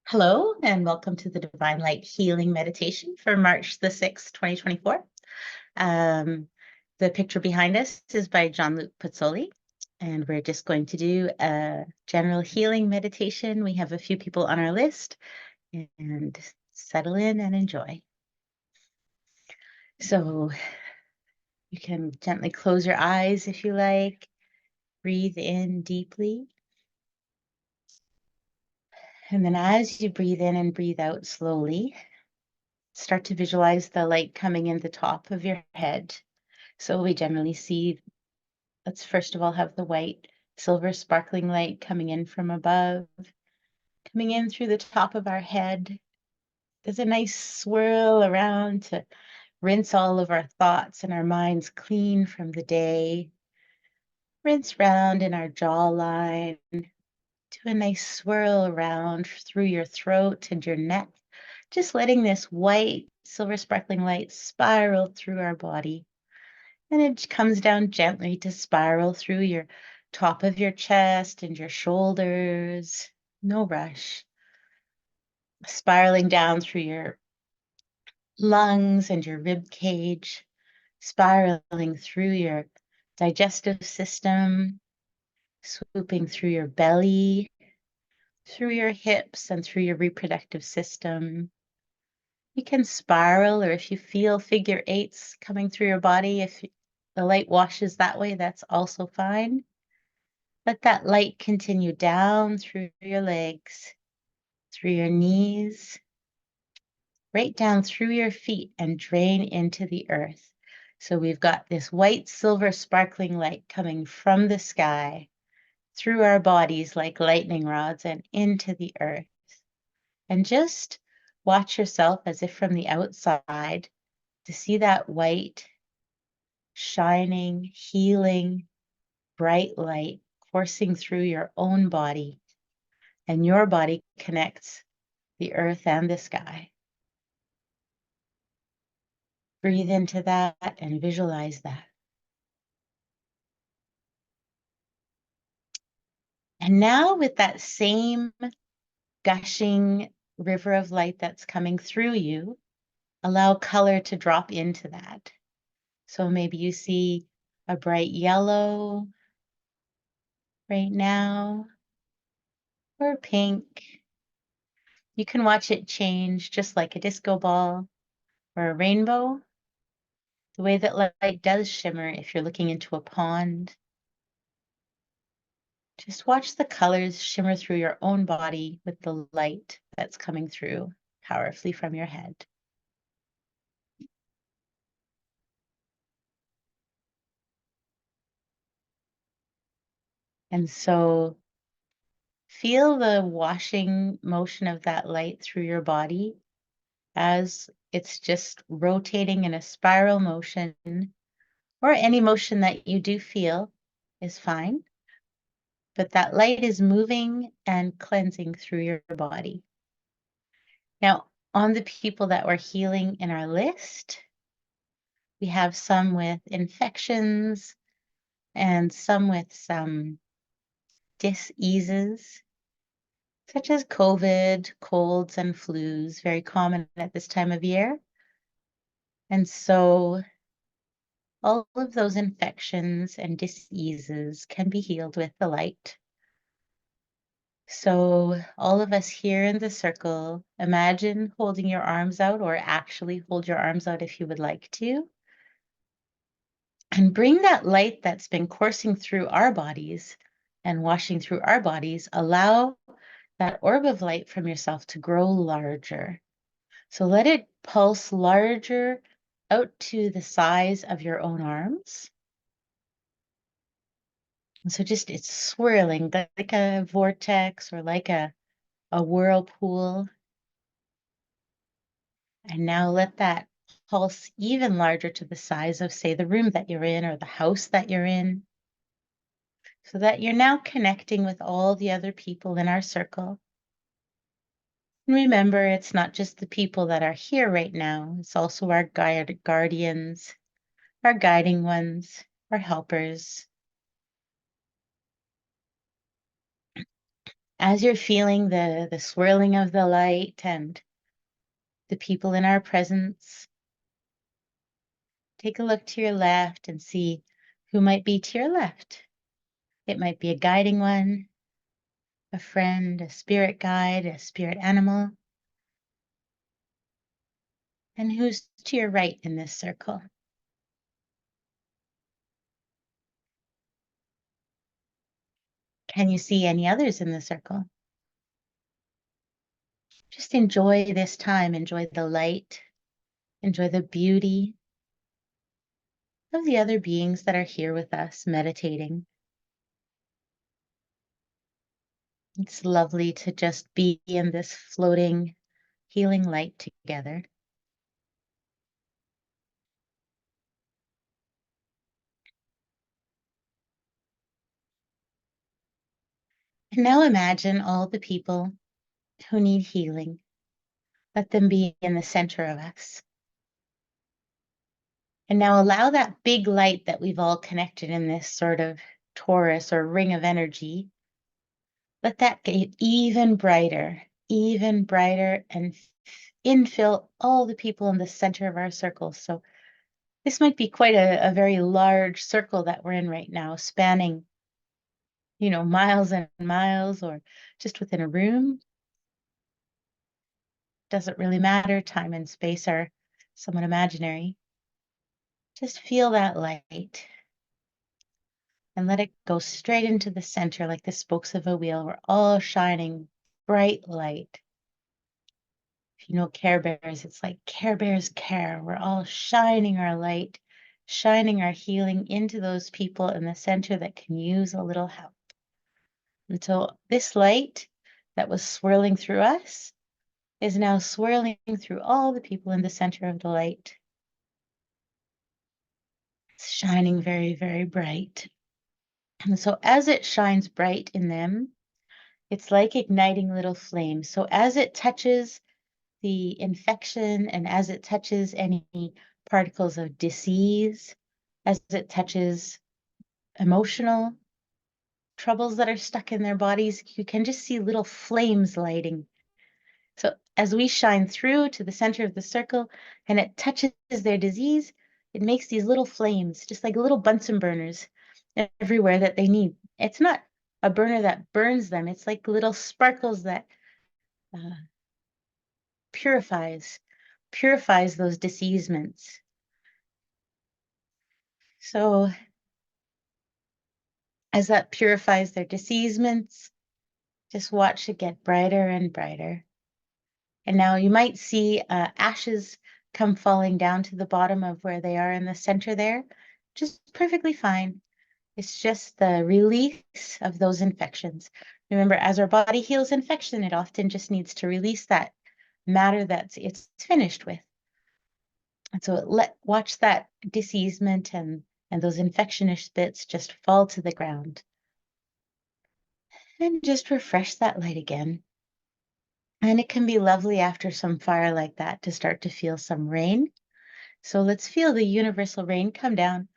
Hello, and welcome to the Divine Light Healing Meditation for March the 6th, 2024. The picture behind us is by John-Luc Pazzoli, and we're just going to do a general healing meditation. We have a few people on our list, and settle in and enjoy. So you can gently close your eyes if you like. Breathe in deeply. And then as you breathe in and breathe out slowly, start to visualize the light coming in the top of your head. So we generally see, let's first of all have the white, silver, sparkling light coming in from above, coming in through the top of our head. There's a nice swirl around to rinse all of our thoughts and our minds clean from the day. Rinse round in our jawline. Do a nice swirl around through your throat and your neck, just letting this white, silver, sparkling light spiral through our body. And it comes down gently to spiral through your top of your chest and your shoulders. No rush. Spiraling down through your lungs and your rib cage, spiraling through your digestive system, swooping through your belly, through your hips and through your reproductive system. You can spiral, or if you feel figure eights coming through your body, if the light washes that way, that's also fine. Let that light continue down through your legs, through your knees, right down through your feet and drain into the earth. So we've got this white, silver, sparkling light coming from the sky through our bodies like lightning rods and into the earth. And just watch yourself as if from the outside to see that white, shining, healing, bright light coursing through your own body, and your body connects the earth and the sky. Breathe into that and visualize that. And now with that same gushing river of light that's coming through you, allow color to drop into that. So maybe you see a bright yellow right now, or pink. You can watch it change just like a disco ball or a rainbow, the way that light does shimmer if you're looking into a pond. Just watch the colors shimmer through your own body with the light that's coming through powerfully from your head. And so feel the washing motion of that light through your body as it's just rotating in a spiral motion, or any motion that you do feel is fine. But that light is moving and cleansing through your body. Now, on the people that we're healing in our list, we have some with infections and some with some diseases, such as COVID, colds, and flus, very common at this time of year. And so all of those infections and diseases can be healed with the light. So all of us here in the circle, imagine holding your arms out, or actually hold your arms out if you would like to. And bring that light that's been coursing through our bodies and washing through our bodies, allow that orb of light from yourself to grow larger. So let it pulse larger out to the size of your own arms. And so just it's swirling like a vortex or like a whirlpool. And now let that pulse even larger to the size of, say, the room that you're in or the house that you're in, so that you're now connecting with all the other people in our circle. And remember, it's not just the people that are here right now, it's also our guardians, our guiding ones, our helpers. As you're feeling the swirling of the light and the people in our presence, take a look to your left and see who might be to your left. It might be a guiding one, a friend, a spirit guide, a spirit animal. And who's to your right in this circle? Can you see any others in the circle? Just enjoy this time, enjoy the light, enjoy the beauty of the other beings that are here with us meditating. It's lovely to just be in this floating, healing light together. And now imagine all the people who need healing. Let them be in the center of us. And now allow that big light that we've all connected in this sort of torus or ring of energy. Let that get even brighter, and infill all the people in the center of our circle. So this might be quite a very large circle that we're in right now, spanning, miles and miles, or just within a room. Doesn't really matter. Time and space are somewhat imaginary. Just feel that light and let it go straight into the center like the spokes of a wheel. We're all shining bright light. If you know Care Bears, it's like Care Bears care. We're all shining our light, shining our healing into those people in the center that can use a little help. Until this light that was swirling through us is now swirling through all the people in the center of the light. It's shining very, very bright. And so as it shines bright in them, it's like igniting little flames. So as it touches the infection and as it touches any particles of disease, as it touches emotional troubles that are stuck in their bodies, you can just see little flames lighting. So as we shine through to the center of the circle and it touches their disease, it makes these little flames, just like little Bunsen burners everywhere that they need. It's not a burner that burns them. It's like little sparkles that uh, purifies those diseasements. So as that purifies their diseasements, just watch it get brighter and brighter. And now you might see ashes come falling down to the bottom of where they are in the center there, just perfectly fine. It's just the release of those infections. Remember, as our body heals infection, it often just needs to release that matter that it's finished with. And so watch that diseasement and those infectionish bits just fall to the ground. And just refresh that light again. And it can be lovely after some fire like that to start to feel some rain. So let's feel the universal rain come down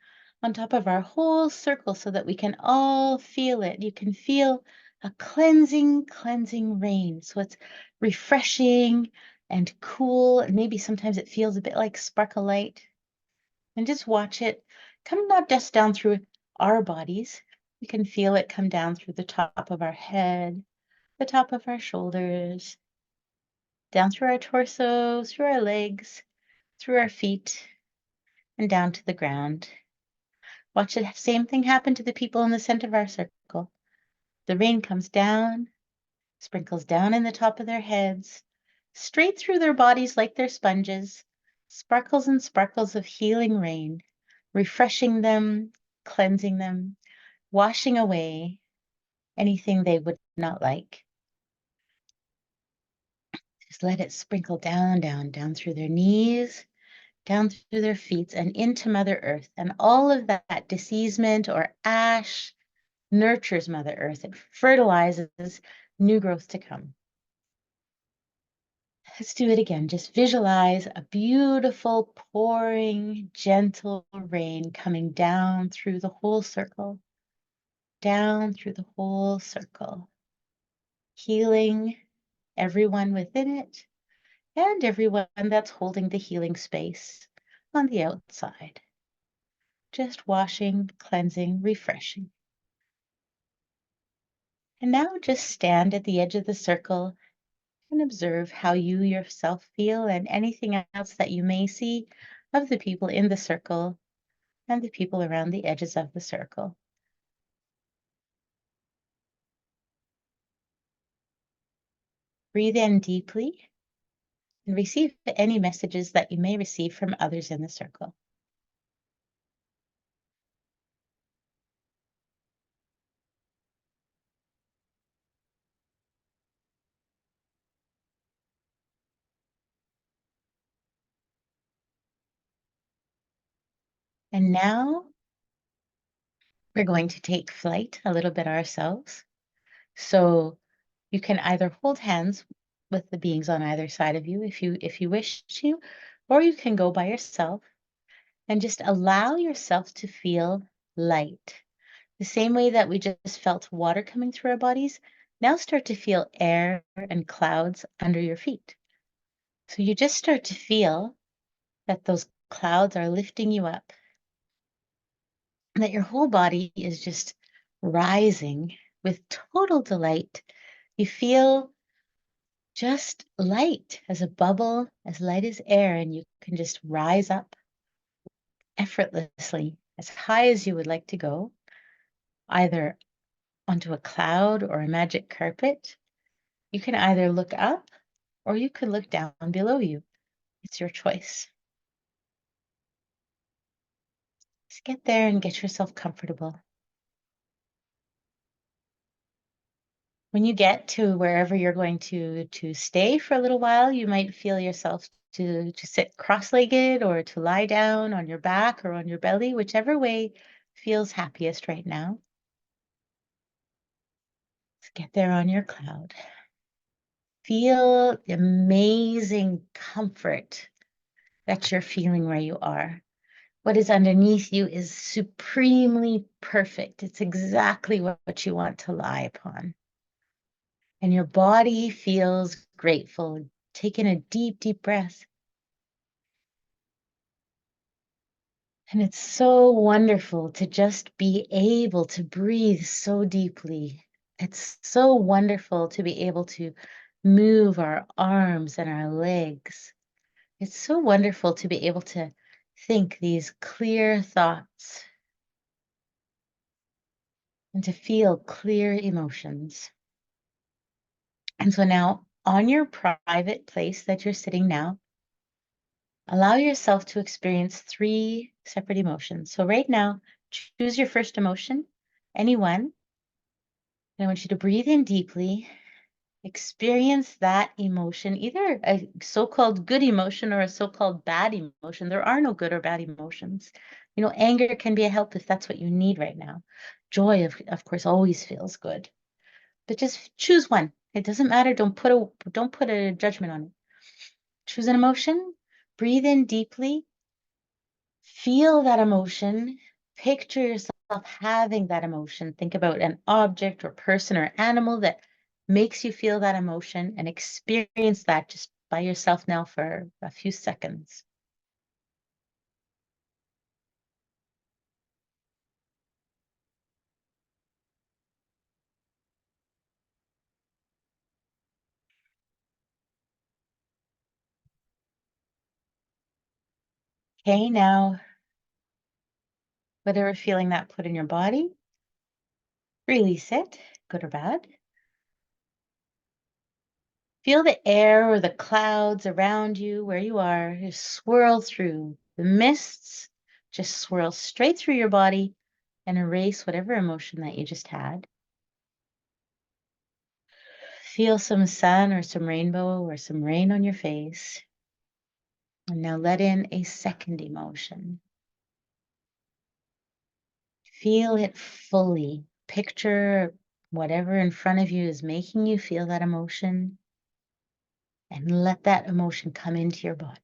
on top of our whole circle so that we can all feel it. You can feel a cleansing rain. So it's refreshing and cool. And maybe sometimes it feels a bit like sparkle light. And just watch it come not just down through our bodies. We can feel it come down through the top of our head, the top of our shoulders, down through our torso, through our legs, through our feet, and down to the ground. Watch the same thing happen to the people in the center of our circle. The rain comes down, sprinkles down in the top of their heads, straight through their bodies like they're sponges, sparkles and sparkles of healing rain, refreshing them, cleansing them, washing away anything they would not like. Just let it sprinkle down through their knees, down through their feet and into Mother Earth. And all of that diseasement or ash nurtures Mother Earth. It fertilizes new growth to come. Let's do it again. Just visualize a beautiful, pouring, gentle rain coming down through the whole circle, down through the whole circle, healing everyone within it and everyone that's holding the healing space on the outside. Just washing, cleansing, refreshing. And now just stand at the edge of the circle and observe how you yourself feel and anything else that you may see of the people in the circle and the people around the edges of the circle. Breathe in deeply and receive any messages that you may receive from others in the circle. And now we're going to take flight a little bit ourselves. So you can either hold hands with the beings on either side of you if you wish to, or you can go by yourself and just allow yourself to feel light. The same way that we just felt water coming through our bodies, now start to feel air and clouds under your feet. So you just start to feel that those clouds are lifting you up, and that your whole body is just rising with total delight. You feel just light as a bubble, as light as air, and you can just rise up effortlessly as high as you would like to go, either onto a cloud or a magic carpet. You can either look up or you can look down below you. It's your choice. Just get there and get yourself comfortable. When you get to wherever you're going to stay for a little while, you might feel yourself to sit cross-legged or to lie down on your back or on your belly, whichever way feels happiest right now. Just get there on your cloud. Feel the amazing comfort that you're feeling where you are. What is underneath you is supremely perfect. It's exactly what you want to lie upon. And your body feels grateful. Take in a deep, deep breath. And it's so wonderful to just be able to breathe so deeply. It's so wonderful to be able to move our arms and our legs. It's so wonderful to be able to think these clear thoughts and to feel clear emotions. And so now, on your private place that you're sitting now, allow yourself to experience 3 separate emotions. So right now, choose your first emotion, any one. And I want you to breathe in deeply, experience that emotion, either a so-called good emotion or a so-called bad emotion. There are no good or bad emotions. You know, anger can be a help if that's what you need right now. Joy, of course, always feels good. But just choose one. It doesn't matter. Don't put a judgment on it. Choose an emotion, breathe in deeply, feel that emotion, picture yourself having that emotion. Think about an object or person or animal that makes you feel that emotion and experience that just by yourself now for a few seconds. Okay, now, whatever feeling that put in your body, release it, good or bad. Feel the air or the clouds around you where you are just swirl through. The mists just swirl straight through your body and erase whatever emotion that you just had. Feel some sun or some rainbow or some rain on your face. And now let in a second emotion. Feel it fully. Picture whatever in front of you is making you feel that emotion, and let that emotion come into your body.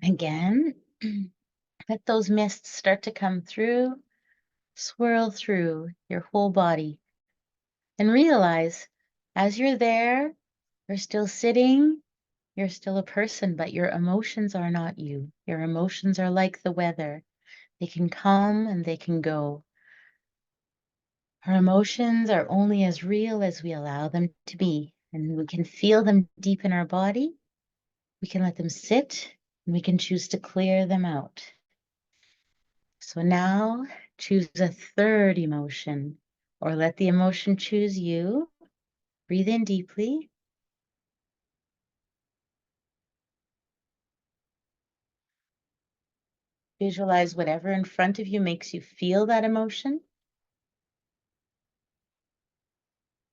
Again, let those mists start to come through, swirl through your whole body, and realize as you're there, you're still sitting, you're still a person, but your emotions are not you. Your emotions are like the weather. They can come and they can go. Our emotions are only as real as we allow them to be, and we can feel them deep in our body. We can let them sit, and we can choose to clear them out. So now choose a third emotion, or let the emotion choose you. Breathe in deeply. Visualize whatever in front of you makes you feel that emotion.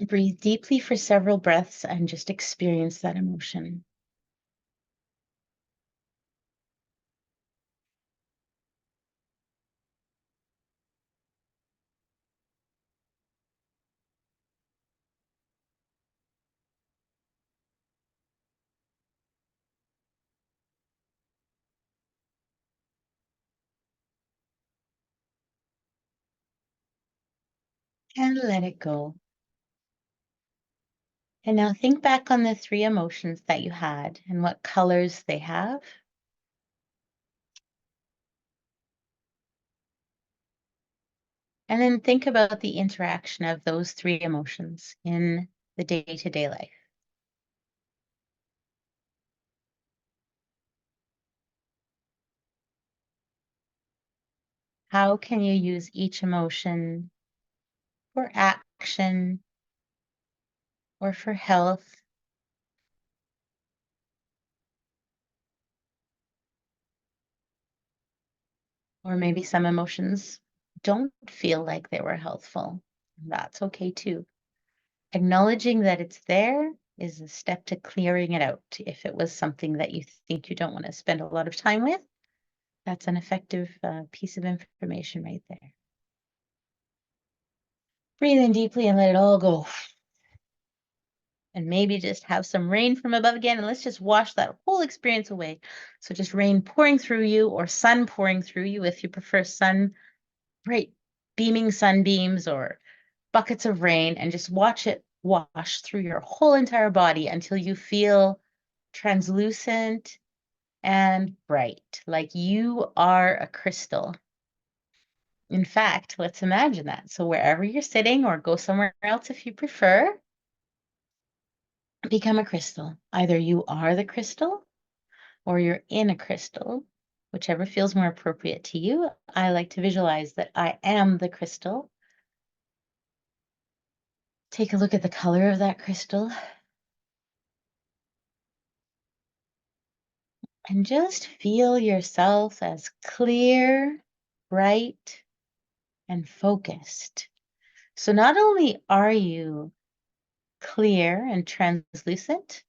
Breathe deeply for several breaths and just experience that emotion. And let it go. And now think back on the three emotions that you had and what colors they have. And then think about the interaction of those three emotions in the day-to-day life. How can you use each emotion for action or for health? Or maybe some emotions don't feel like they were healthful. That's okay too. Acknowledging that it's there is a step to clearing it out. If it was something that you think you don't want to spend a lot of time with, that's an effective piece of information right there. Breathe in deeply and let it all go. And maybe just have some rain from above again, and let's just wash that whole experience away. So just rain pouring through you or sun pouring through you if you prefer sun, bright beaming sunbeams or buckets of rain, and just watch it wash through your whole entire body until you feel translucent and bright, like you are a crystal. In fact, let's imagine that. So wherever you're sitting, or go somewhere else if you prefer, become a crystal. Either you are the crystal or you're in a crystal, whichever feels more appropriate to you. I like to visualize that I am the crystal. Take a look at the color of that crystal and just feel yourself as clear, bright, and focused. So not only are you clear and translucent,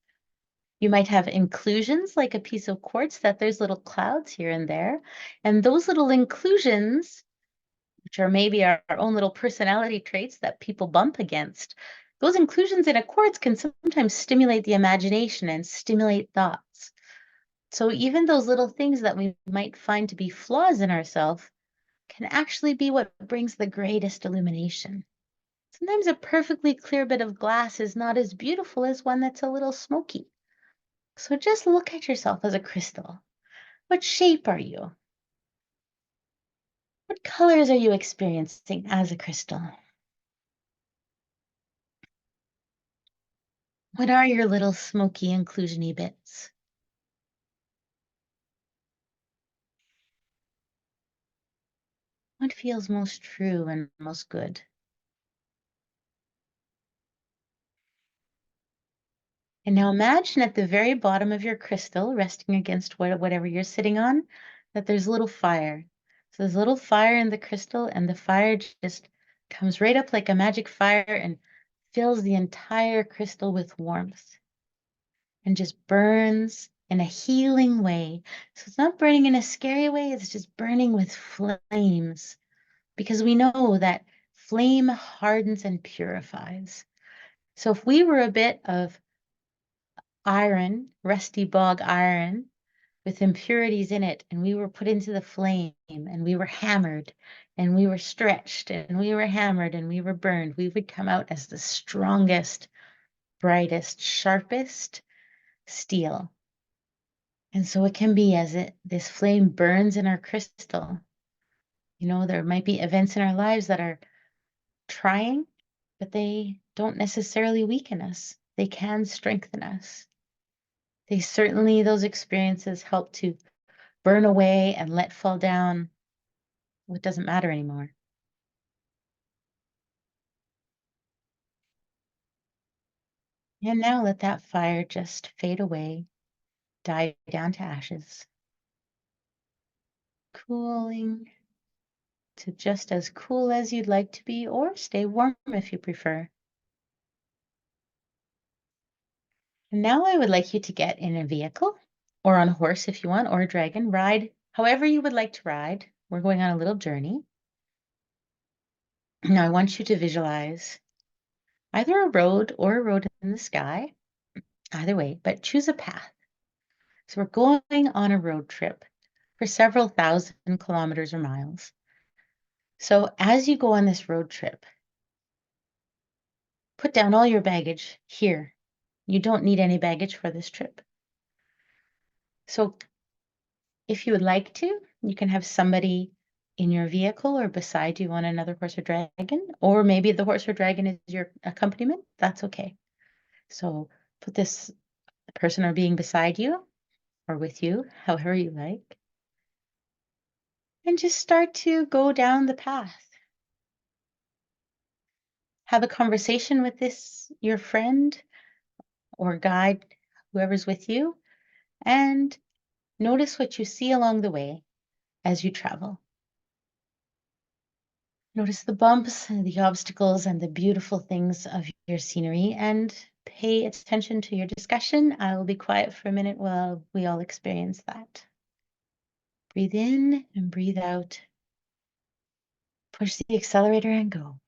you might have inclusions like a piece of quartz that there's little clouds here and there. And those little inclusions, which are maybe our own little personality traits that people bump against, those inclusions in a quartz can sometimes stimulate the imagination and stimulate thoughts. So even those little things that we might find to be flaws in ourselves can actually be what brings the greatest illumination. Sometimes a perfectly clear bit of glass is not as beautiful as one that's a little smoky. So just look at yourself as a crystal. What shape are you? What colors are you experiencing as a crystal? What are your little smoky inclusiony bits? What feels most true and most good? And now imagine at the very bottom of your crystal, resting against whatever you're sitting on, that there's a little fire. So there's a little fire in the crystal, and the fire just comes right up like a magic fire and fills the entire crystal with warmth and just burns in a healing way. So it's not burning in a scary way, it's just burning with flames, because we know that flame hardens and purifies. So if we were a bit of iron, rusty bog iron, with impurities in it, and we were put into the flame, and we were hammered, and we were stretched, and we were hammered, and we were burned, we would come out as the strongest, brightest, sharpest steel. And so it can be as this flame burns in our crystal. You know, there might be events in our lives that are trying, but they don't necessarily weaken us. They can strengthen us. Those experiences help to burn away and let fall down what doesn't matter anymore. And now let that fire just fade away, die down to ashes, cooling to just as cool as you'd like to be, or stay warm if you prefer. And now I would like you to get in a vehicle, or on a horse if you want, or a dragon. Ride however you would like to ride. We're going on a little journey. Now I want you to visualize either a road or a road in the sky, either way, but choose a path. So we're going on a road trip for several thousand kilometers or miles. So as you go on this road trip, put down all your baggage here. You don't need any baggage for this trip. So if you would like to, you can have somebody in your vehicle or beside you on another horse or dragon, or maybe the horse or dragon is your accompaniment. That's okay. So put this person or being beside you or with you, however you like, and just start to go down the path. Have a conversation with your friend or guide, whoever's with you, and notice what you see along the way as you travel. Notice the bumps and the obstacles and the beautiful things of your scenery, and pay attention to your discussion. I will be quiet for a minute while we all experience that. Breathe in and breathe out. Push the accelerator and go.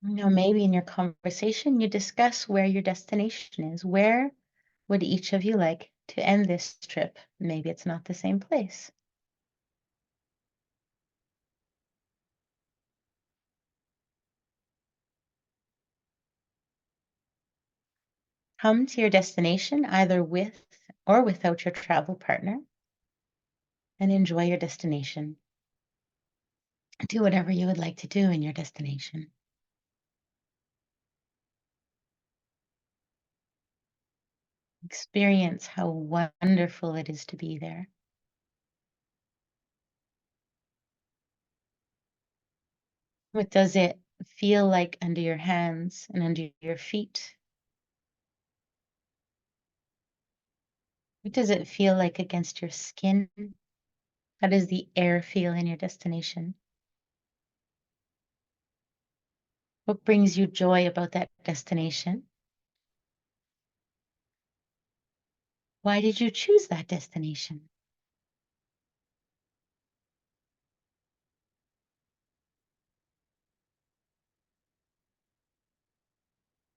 Now, maybe in your conversation, you discuss where your destination is. Where would each of you like to end this trip? Maybe it's not the same place. Come to your destination either with or without your travel partner, and enjoy your destination. Do whatever you would like to do in your destination. Experience how wonderful it is to be there. What does it feel like under your hands and under your feet? What does it feel like against your skin? How does the air feel in your destination? What brings you joy about that destination? Why did you choose that destination?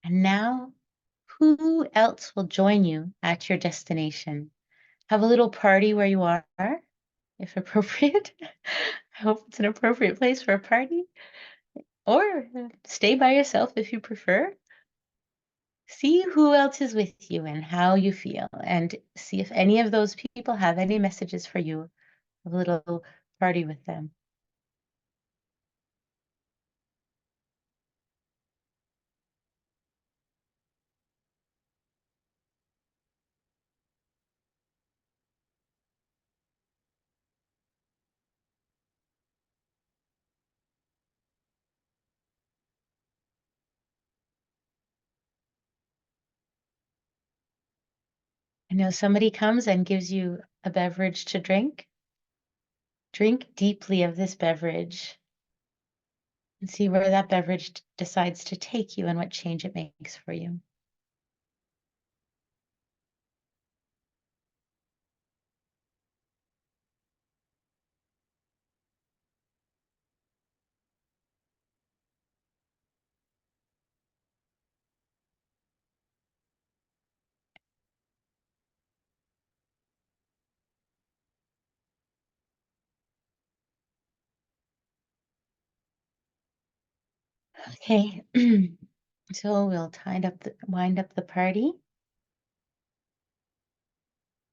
And now, who else will join you at your destination? Have a little party where you are, if appropriate. I hope it's an appropriate place for a party. Or stay by yourself if you prefer. See who else is with you and how you feel, and see if any of those people have any messages for you. Have a little party with them. Somebody comes and gives you a beverage to drink. Drink deeply of this beverage and see where that beverage decides to take you and what change it makes for you. Okay, so we'll wind up the party.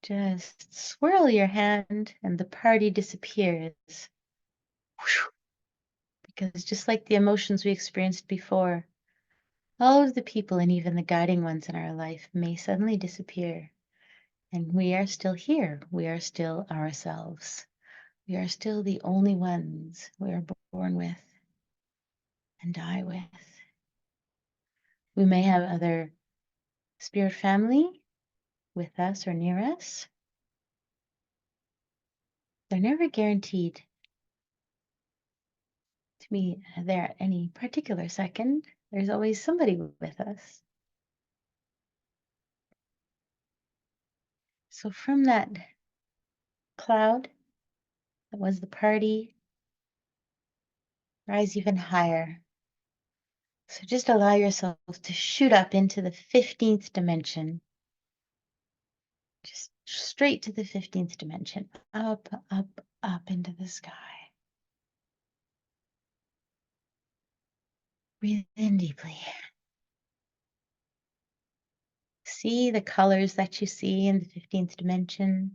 Just swirl your hand and the party disappears. Because just like the emotions we experienced before, all of the people and even the guiding ones in our life may suddenly disappear. And we are still here. We are still ourselves. We are still the only ones we are born with and die with. We may have other spirit family with us or near us. They're never guaranteed to be there at any particular second. There's always somebody with us. So from that cloud that was the party, rise even higher. So just allow yourself to shoot up into the 15th dimension. Just straight to the 15th dimension. Up, up, up into the sky. Breathe in deeply. See the colors that you see in the 15th dimension.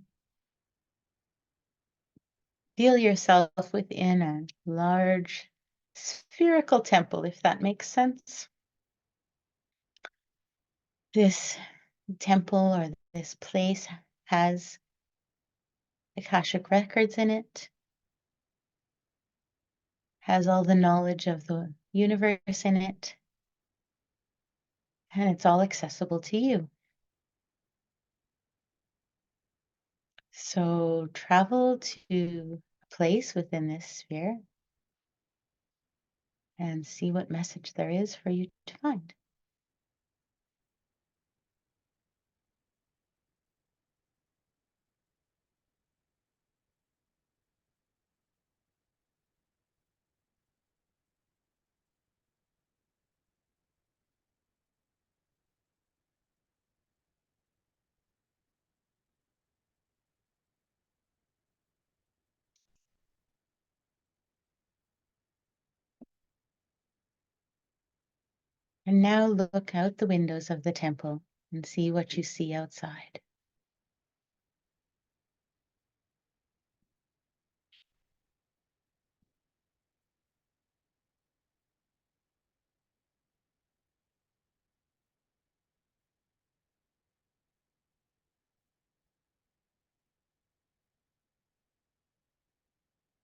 Feel yourself within a large spherical temple, if that makes sense. This temple or this place has Akashic records in it, has all the knowledge of the universe in it, and it's all accessible to you. So travel to a place within this sphere and see what message there is for you to find. And now look out the windows of the temple and see what you see outside.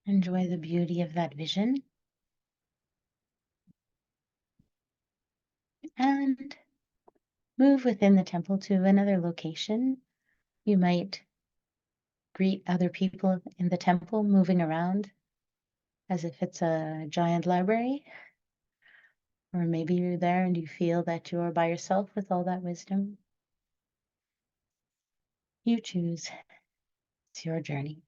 Enjoy the beauty of that vision. And move within the temple to another location. You might greet other people in the temple moving around as if it's a giant library. Or maybe you're there and you feel that you're by yourself with all that wisdom. You choose. It's your journey.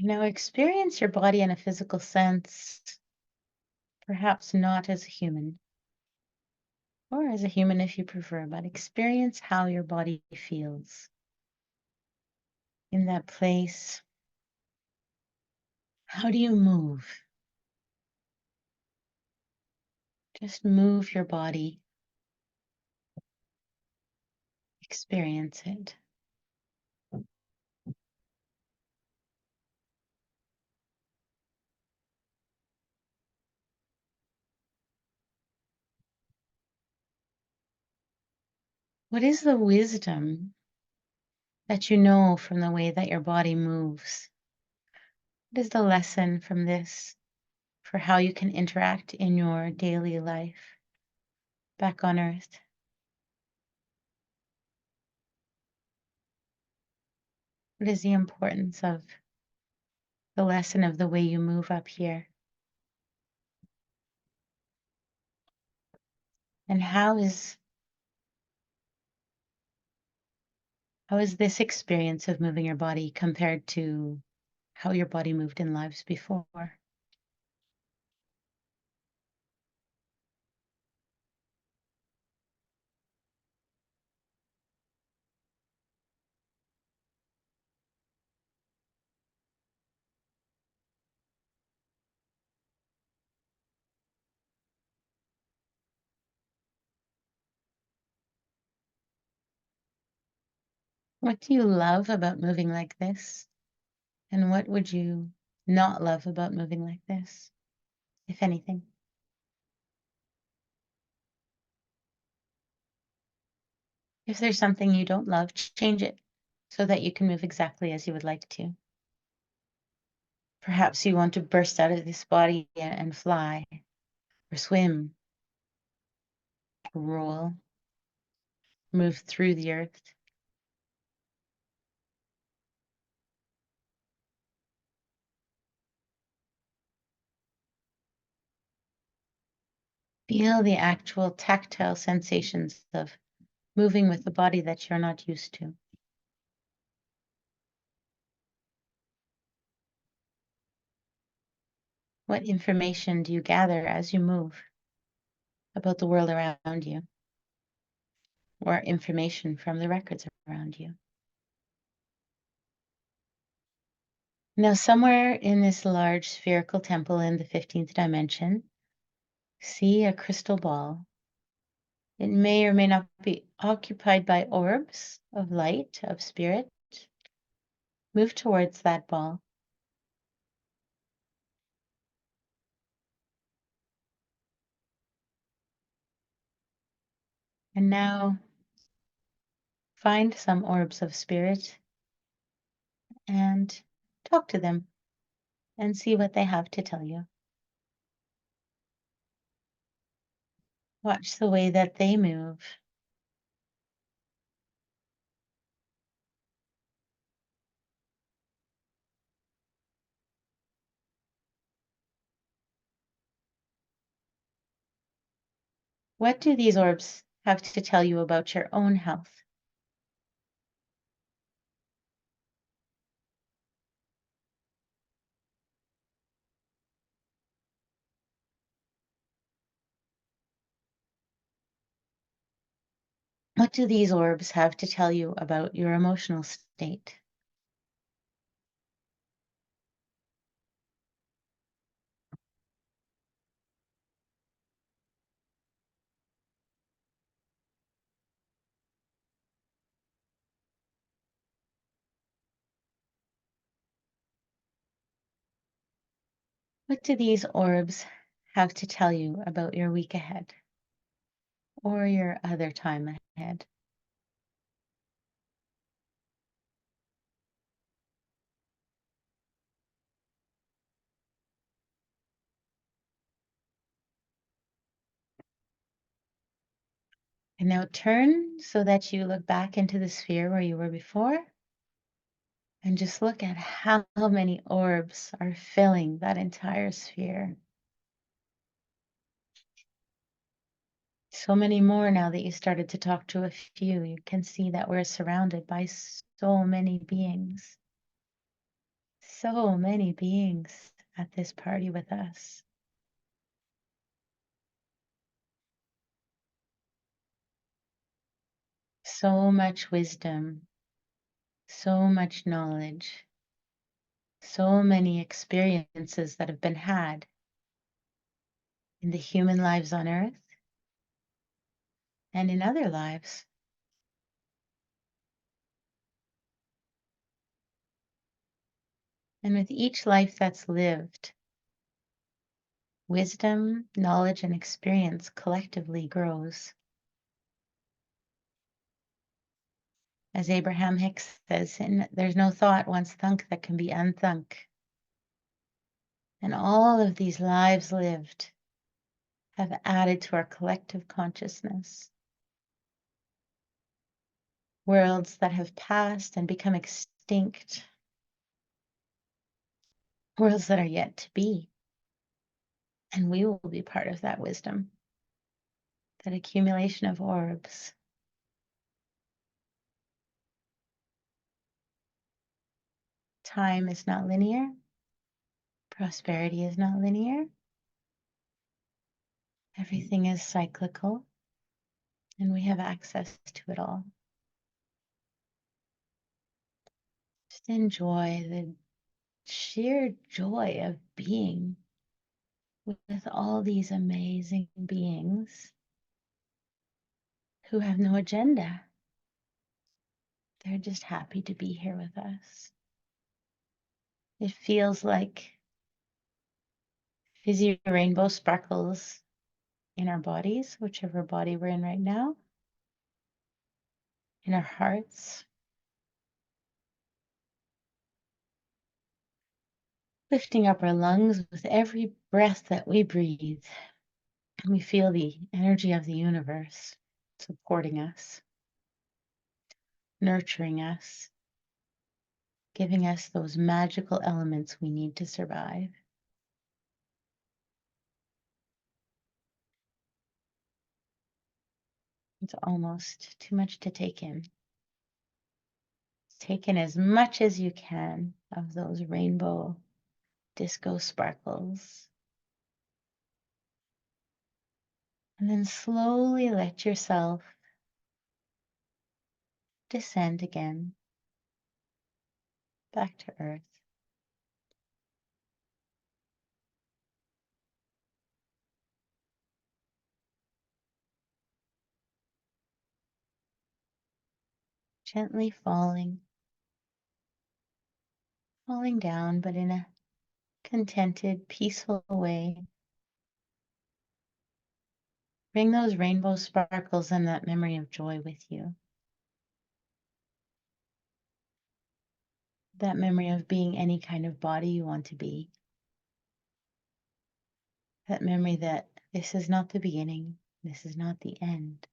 Now experience your body in a physical sense, perhaps not as a human, or as a human if you prefer, but experience how your body feels in that place How do you move? Just move your body, experience it. What is the wisdom that you know from the way that your body moves? What is the lesson from this for how you can interact in your daily life back on Earth? What is the importance of the lesson of the way you move up here? And how is this experience of moving your body compared to how your body moved in lives before? What do you love about moving like this? And what would you not love about moving like this, if anything? If there's something you don't love, change it so that you can move exactly as you would like to. Perhaps you want to burst out of this body and fly, or swim, roll, move through the earth. Feel the actual tactile sensations of moving with the body that you're not used to. What information do you gather as you move about the world around you, or information from the records around you? Now, somewhere in this large spherical temple in the 15th dimension, see a crystal ball. It may or may not be occupied by orbs of light, of spirit. Move towards that ball. And now find some orbs of spirit and talk to them and see what they have to tell you. Watch the way that they move. What do these orbs have to tell you about your own health? What do these orbs have to tell you about your emotional state? What do these orbs have to tell you about your week ahead or your other time ahead? And now turn so that you look back into the sphere where you were before, and just look at how many orbs are filling that entire sphere. So many more now that you started to talk to a few. You can see that we're surrounded by so many beings. So many beings at this party with us. So much wisdom, so much knowledge. So many experiences that have been had in the human lives on Earth and in other lives. And with each life that's lived, wisdom, knowledge, and experience collectively grows. As Abraham Hicks says, there's no thought once thunk that can be unthunk. And all of these lives lived have added to our collective consciousness. Worlds that have passed and become extinct. Worlds that are yet to be. And we will be part of that wisdom, that accumulation of orbs. Time is not linear. Prosperity is not linear. Everything is cyclical, and we have access to it all. Just enjoy the sheer joy of being with all these amazing beings who have no agenda. They're just happy to be here with us. It feels like fizzy rainbow sparkles in our bodies, whichever body we're in right now, in our hearts, lifting up our lungs with every breath that we breathe. And we feel the energy of the universe supporting us, nurturing us, giving us those magical elements we need to survive. It's almost too much to take in. Take in as much as you can of those rainbow disco sparkles. And then slowly let yourself descend again back to Earth. Gently falling down, but in a contented, peaceful way. Bring those rainbow sparkles and that memory of joy with you. That memory of being any kind of body you want to be. That memory that this is not the beginning, this is not the end.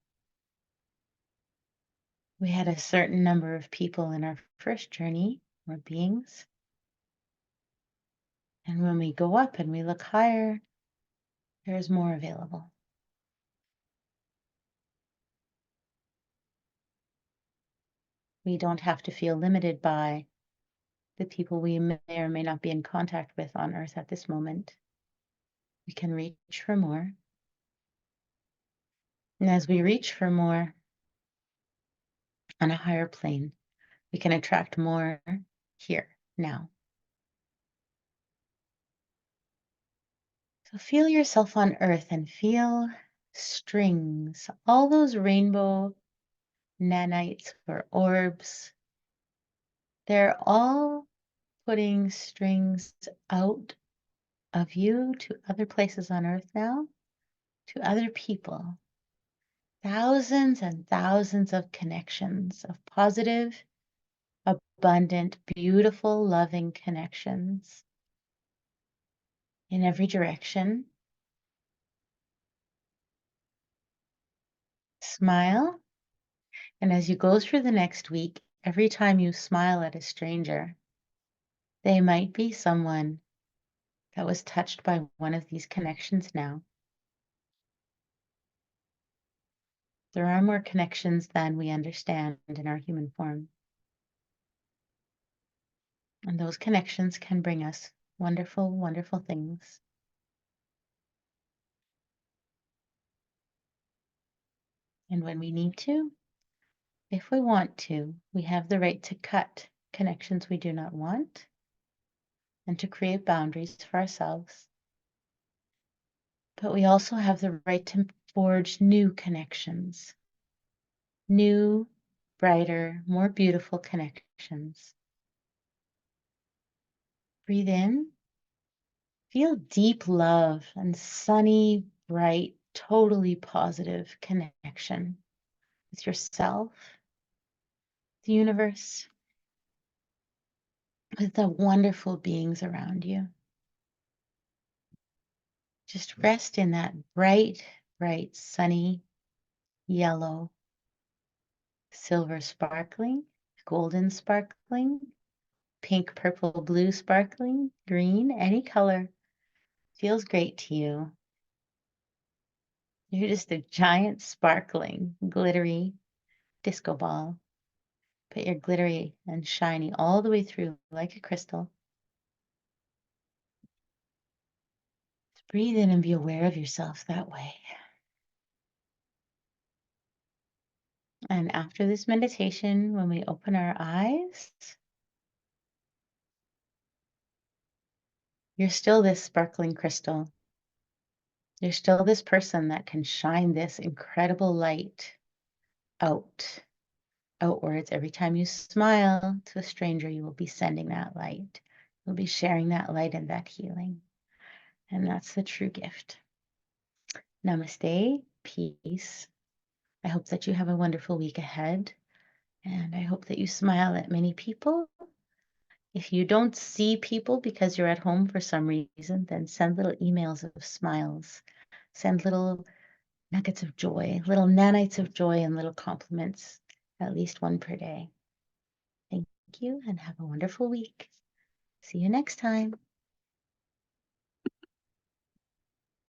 We had a certain number of people in our first journey, or beings. And when we go up and we look higher, there's more available. We don't have to feel limited by the people we may or may not be in contact with on Earth at this moment. We can reach for more. And as we reach for more on a higher plane, we can attract more here, now. So feel yourself on Earth and feel strings, all those rainbow nanites or orbs. They're all putting strings out of you to other places on Earth now, to other people. Thousands and thousands of connections, of positive, abundant, beautiful, loving connections in every direction. Smile. And as you go through the next week, every time you smile at a stranger, they might be someone that was touched by one of these connections now. There are more connections than we understand in our human form. And those connections can bring us wonderful, wonderful things. And when we need to, if we want to, we have the right to cut connections we do not want and to create boundaries for ourselves. But we also have the right to forge new connections, new, brighter, more beautiful connections. Breathe in, feel deep love and sunny, bright, totally positive connection with yourself, the universe, with the wonderful beings around you. Just rest in that bright, bright, sunny, yellow, silver sparkling, golden sparkling, pink, purple, blue sparkling, green, any color feels great to you. You're just a giant sparkling, glittery disco ball. But you're glittery and shiny all the way through like a crystal. Breathe in and be aware of yourself that way. And after this meditation, when we open our eyes, you're still this sparkling crystal. You're still this person that can shine this incredible light outwards. Every time you smile to a stranger, you will be sending that light. You'll be sharing that light and that healing. And that's the true gift. Namaste, peace. I hope that you have a wonderful week ahead. And I hope that you smile at many people. If you don't see people because you're at home for some reason, then send little emails of smiles. Send little nuggets of joy, little nanites of joy and little compliments, at least one per day. Thank you and have a wonderful week. See you next time.